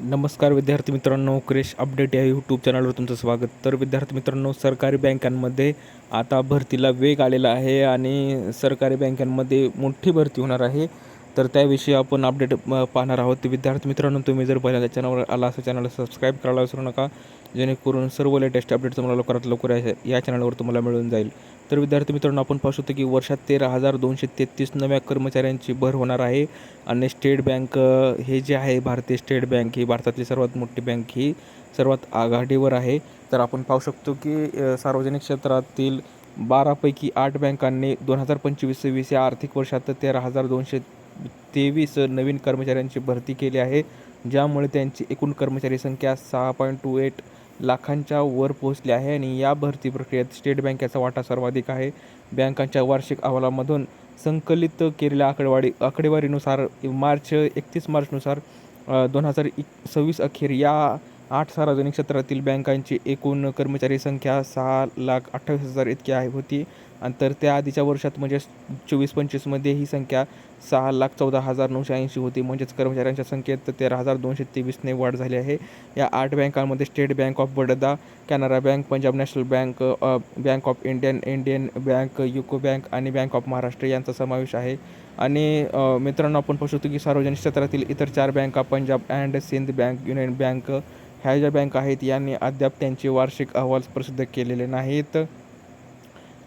नमस्कार विद्यार्थी मित्रांनो, क्रेश अपडेट या यूट्यूब चॅनलवर तुमचं स्वागत. तर विद्यार्थी मित्रांनो, सरकारी बँकांमध्ये आता भरतीला वेग आलेला आहे आणि सरकारी बँकांमध्ये मोठी भरती होणार आहे. तर त्याविषयी आपण अपडेट पाहणार आहोत. विद्यार्थी मित्रांनो, तुम्ही जर पहिल्यांदा चॅनलवर आला असं चॅनलला सबस्क्राईब करायला विसरू नका, जेणेकरून सर्व लेटेस्ट अपडेट तुम्हाला लवकरात लवकर या चॅनलवर तुम्हाला मिळून जाईल. तर विद्यार्थी मित्रांनो, आपण पाहू शकतो की वर्षात 13,233 नव्या कर्मचाऱ्यांची भर होणार आहे. आणि स्टेट बँक हे जे आहे, भारतीय स्टेट बँक ही भारतातली सर्वात मोठी बँक ही सर्वात आघाडीवर आहे. तर आपण पाहू शकतो की सार्वजनिक क्षेत्रातील 12पैकी 8 बँकांनी 2025-26 या आर्थिक वर्षात 13,223 नवीन कर्मचाऱ्यांची भरती केली आहे, ज्यामुळे त्यांची एकूण कर्मचारी संख्या 6.28 लाखांच्या वर पोहोचली आहे. आणि या भरती प्रक्रियेत स्टेट बँकेचा वाटा सर्वाधिक आहे. बँकांच्या वार्षिक अहवालामधून संकलित केलेल्या आकडेवारीनुसार 31 मार्चनुसार 2026 अखेर या 8 सार्वजनिक क्षेत्रातील बँकांची एकूण कर्मचारी संख्या 6,28,000 इतकी होती. आणि तर त्या आधीच्या वर्षात म्हणजे 24-25मध्ये ही संख्या 6,14,980 होती. म्हणजेच कर्मचाऱ्यांच्या संख्येत 13,223ने वाढ झाली आहे. या 8 बँकांमध्ये state bank of Baroda, Canara bank, Punjab national bank, bank of Indian bank, UCO bank आणि बँक ऑफ महाराष्ट्र यांचा समावेश आहे. आणि मित्रांनो, आपण पाहू शकतो की सार्वजनिक क्षेत्रातील इतर 4 बँका, Punjab and Sind bank, union bank, ह्या ज्या बँका आहेत यांनी अद्याप त्यांचे वार्षिक अहवाल प्रसिद्ध केलेले नाहीत.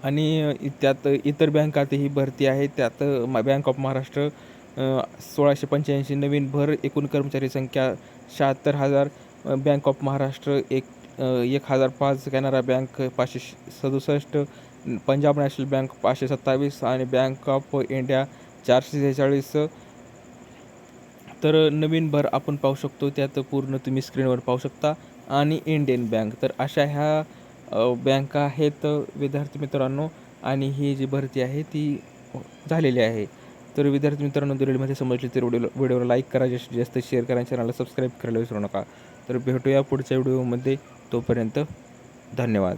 आणि त्यात इतर बँकातही भरती आहे. त्यात बँक ऑफ महाराष्ट्र 1,685 नवीन भर, एकूण कर्मचारी संख्या 76,000, bank of Maharashtra 1,005, Canara bank 567, Punjab national bank 527 आणि बँक ऑफ इंडिया 446. तर नवीन भर आपण पाहू शकतो, त्यात पूर्ण तुम्ही स्क्रीनवर पाहू शकता. आणि इंडियन बँक, तर अशा ह्या बँका आहेत विद्यार्थी मित्रांनो. आणि ही जी भरती आहे ती झालेली आहे. तर विद्यार्थी मित्रांनो, जर व्हिडिओमध्ये समजले तर व्हिडिओला लाईक करा, जास्तीत जास्त शेअर करा, चॅनलला सबस्क्राईब करायला विसरू नका. तर भेटूया पुढच्या व्हिडिओमध्ये. तोपर्यंत धन्यवाद.